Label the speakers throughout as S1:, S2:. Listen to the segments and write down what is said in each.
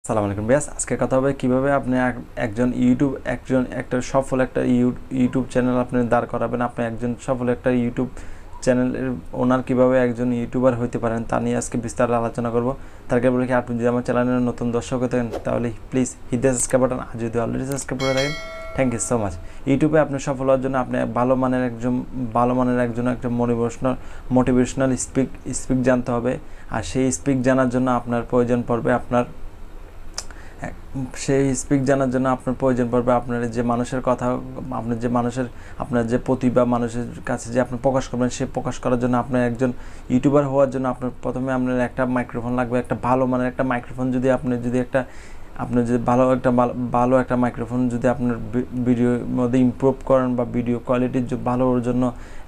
S1: আসসালামু আলাইকুম ব্যাস আজকে কথা হবে কিভাবে আপনি একটা সফল একটা ইউটিউব চ্যানেল আপনি দাঁড় করাবেন। আপনি একজন সফল একটা ইউটিউব চ্যানেলের ওনার কিভাবে একজন ইউটিউবার হতে পারেন তা নিয়ে আজকে বিস্তারিত আলোচনা করব। তার আগে বলি কি, আপনি যদি আমার চ্যানেলের নতুন দর্শক হয়ে থাকেন তাহলে please hit the subscribe button, আর যদি অলরেডি সাবস্ক্রাইব করে থাকেন থ্যাংক ইউ সো মাচ। ইউটিউবে আপনি সফল হওয়ার জন্য আপনি ভালো মানের একজন একটা মোটিভেশনাল স্পিক জানতে হবে। আর সেই স্পিক জানার জন্য আপনার প্রয়োজন পড়বে আপনার যে মানুষের কথা, আপনার যে প্রতিভা মানুষের কাছে যে আপনি প্রকাশ করবেন, সে প্রকাশ করার জন্য আপনার একজন ইউটিউবার হওয়ার জন্য আপনার প্রথমে আপনার একটা মাইক্রোফোন লাগবে। একটা ভালো মানের একটা মাইক্রোফোন যদি আপনি ভালো একটা মাইক্রোফোন যদি আপনার ভিডিওর মধ্যে ইমপ্রুভ করেন বা ভিডিও কোয়ালিটির ভালোর জন্য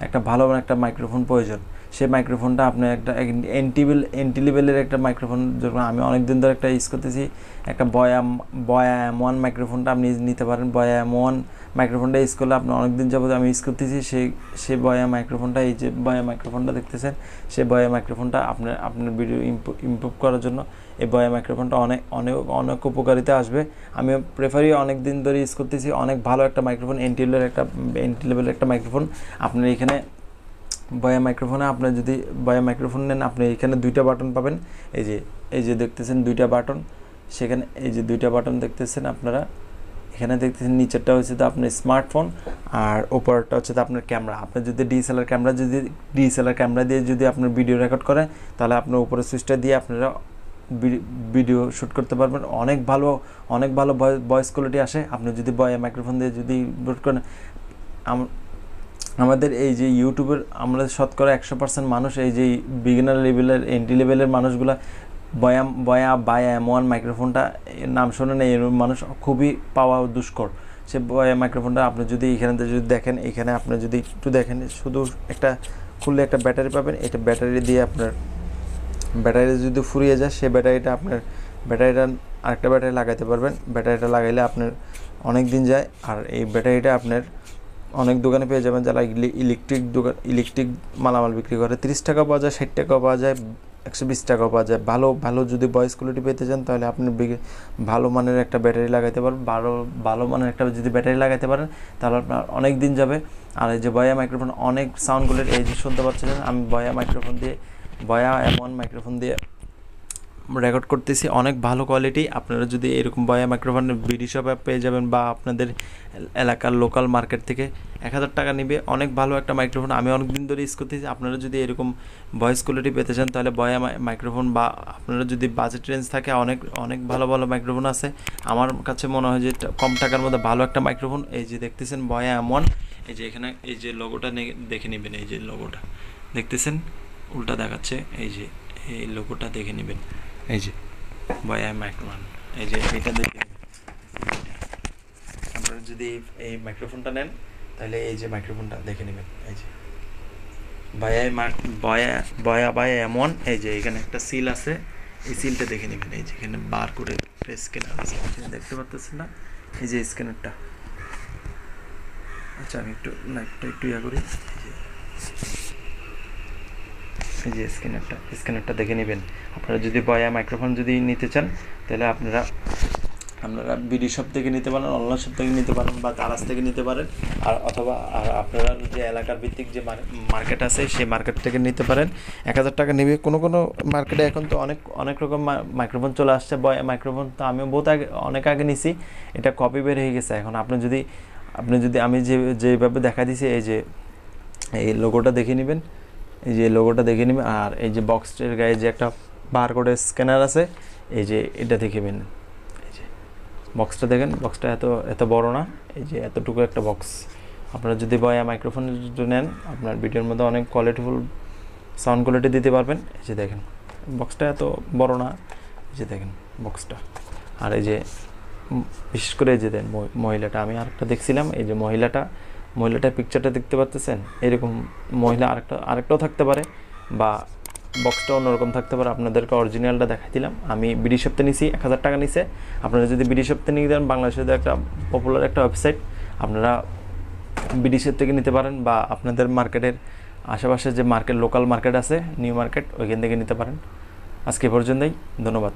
S1: একটা ভালো একটা মাইক্রোফোন প্রয়োজন। সেই মাইক্রোফোনটা আপনি একটা এন্টি লেভেলের একটা মাইক্রোফোন, যখন আমি অনেক দিন ধরে একটা ইউজ করতেছি, একটা বয়া M1 মাইক্রোফোনটা আপনি নিতে পারেন। বয়া M1 মাইক্রোফোনটা ইউজ করলে আপনি অনেকদিন যাবত আমি ইউজ করতেছি সেই বয়া মাইক্রোফোনটা, এই যে বয়া মাইক্রোফোনটা দেখতেছেন, সেই বয়া মাইক্রোফোনটা আপনার ভিডিও ইমপ্রুভ করার জন্য এই বয়া মাইক্রোফোনটা অনেক উপকারিতা আসবে। আমি প্রেফারই অনেক দিন ধরে ইউজ করতেছি, অনেক ভালো একটা মাইক্রোফোন, এন্টি লেভেলের একটা মাইক্রোফোন। আপনার এখানে বয়া মাইক্রোফোনে আপনার যদি বয়া মাইক্রোফোন নেন, আপনি এখানে দুইটা বাটন পাবেন। এই যে দেখতেছেন দুইটা বাটন, সেখানে এই যে দুইটা বাটন দেখতেছেন আপনারা, এখানে দেখতেছেন নিচেরটা হচ্ছে তো আপনার স্মার্টফোন আর উপরটা হচ্ছে তো আপনার ক্যামেরা। আপনি যদি ডিএসএলআর ক্যামেরা দিয়ে যদি আপনার ভিডিও রেকর্ড করেন, তাহলে আপনার উপরে সুইচটা দিয়ে আপনারা ভিডিও শ্যুট করতে পারবেন। অনেক ভালো ভয়েস কোয়ালিটি আসে আপনি যদি বয়া মাইক্রোফোন দিয়ে যদি শ্যুট করেন। আমাদের এই যে ইউটিউবের আমরা শতকরা 100% মানুষ, এই যে বিগিনার লেভেলের এন্ট্রি লেভেলের মানুষগুলো বয়া বাই M1 মাইক্রোফোনটা নাম শোনেন, এই মানুষ খুবই পাওয়া দুষ্কর। সে বয়া মাইক্রোফোনটা আপনি যদি এখানে যদি দেখেন, এখানে আপনি যদি একটু দেখেন, শুধু একটা খুললে একটা ব্যাটারি পাবেন। এটা ব্যাটারি দিয়ে আপনার ব্যাটারি যদি ফুরিয়ে যায়, সে ব্যাটারিটা আরেকটা ব্যাটারি লাগাইতে পারবেন। ব্যাটারিটা লাগাইলে আপনার অনেক দিন যায়। আর এই ব্যাটারিটা আপনার অনেক দোকানে পেয়ে যাবেন, যারা ইলেকট্রিক মালামাল বিক্রি করে। 30 টাকা পাওয়া যায়, 60 টাকাও পাওয়া যায়, 120 টাকাও পাওয়া যায়। ভালো যদি ভয়েস কোয়ালিটি পেতে চান, তাহলে আপনি ভালো মানের একটা ব্যাটারি লাগাইতে পারেন। ভালো মানের একটা যদি ব্যাটারি লাগাইতে পারেন, তাহলে আপনার অনেক দিন যাবে। আর এই যে বয়া মাইক্রোফোন অনেক সাউন্ড কোয়ালিটি, এই যে শুনতে পাচ্ছেন, আমি বয়া M1 মাইক্রোফোন দিয়ে রেকর্ড করতেছি, অনেক ভালো কোয়ালিটি। আপনারা যদি এরকম বয়া মাইক্রোফোন BDshop পেয়ে যাবেন, বা আপনাদের এলাকার লোকাল মার্কেট থেকে 1000 টাকা নেবে। অনেক ভালো একটা মাইক্রোফোন, আমি অনেক দিন ধরে ইউজ করতেছি। আপনারা যদি এরকম ভয়েস কোয়ালিটি পেতে চান, তাহলে বয়া মাইক্রোফোন, বা আপনারা যদি বাজেট রেঞ্জ থাকে, অনেক ভালো মাইক্রোফোন আছে। আমার কাছে মনে হয় যে কম টাকার মধ্যে ভালো একটা মাইক্রোফোন। এই যে দেখতেছেন বয়া M1, এই যে এখানে এই যে লোগোটা দেখে নেবেন, এই যে লোগোটা দেখতেছেন উল্টা দেখাচ্ছে, এই যে এই লোগোটা দেখে নেবেন, এই যে বয়া মাইক্রোফোন, এই যে এটা দেখে আপনারা যদি এই মাইক্রোফোনটা নেন, তাহলে এই যে মাইক্রোফোনটা দেখে নেবেন, এই যে বয়া বাই M1। এই যে এখানে একটা সিল আছে, এই সিলটা দেখে নেবেন। এই যে এখানে বার করে স্ক্যানার আছে, দেখতে পাচ্ছেন না, এই যে স্ক্যানারটা। আচ্ছা, আমি একটু লাইটটা একটু করি, এই যে স্ক্যানারটা দেখে নেবেন। আপনারা যদি বয়া মাইক্রোফোন যদি নিতে চান, তাহলে আপনারা BDshop থেকে নিতে পারেন, অনলাইন শপ থেকে নিতে পারেন, বা দারাজ থেকে নিতে পারেন। অথবা আপনারা যে এলাকার ভিত্তিক যে মার্কেট আছে, সেই মার্কেট থেকে নিতে পারেন। 1000 টাকা নেবে। কোনো মার্কেটে এখন তো অনেক রকম মাইক্রোফোন চলে আসছে। বয়া মাইক্রোফোন তো আমিও অনেক আগে নিছি, এটা কপি বের হয়ে গেছে। এখন আপনি যদি আমি যেভাবে দেখা দিছি, এই যে এই লোগোটা দেখে নেবেন, এই যে লোগোটা দেখে নেবেন। আর এই যে বক্সের গায়ে যে একটা বারকোডের স্ক্যানার আছে, এই যে এটা দেখবেন, এই যে বক্সটা দেখেন, বক্সটা এত বড় না, এই যে এতটুকু একটা বক্স। আপনারা যদি বয়া মাইক্রোফোন নেন, আপনার ভিডিওর মধ্যে অনেক কোয়ালিটিফুল সাউন্ড কোয়ালিটি দিতে পারবেন। এই যে দেখেন বক্সটা এত বড় না, এই যে দেখেন বক্সটা। আর এই যে বিশেষ করে এই যে দেন মহিলাটা, আমি আরেকটা দেখছিলাম, এই যে মহিলাটার পিকচারটা দেখতে পাচ্ছেন, এরকম মহিলা আরেকটাও থাকতে পারে, বা বক্সটা অন্যরকম থাকতে পারে। আপনাদেরকে অরিজিনালটা দেখাই দিলাম। আমি BDshop থেকে নিছি, 1000 টাকা নিছে। আপনারা যদি BDshop থেকে নিয়ে দেন, বাংলাদেশের একটা পপুলার একটা ওয়েবসাইট, আপনারা BDshop থেকে নিতে পারেন, বা আপনাদের মার্কেটের আশেপাশে যে লোকাল মার্কেট আছে, নিউ মার্কেট, ওইখান থেকে নিতে পারেন। আজকে পর্যন্তই, ধন্যবাদ।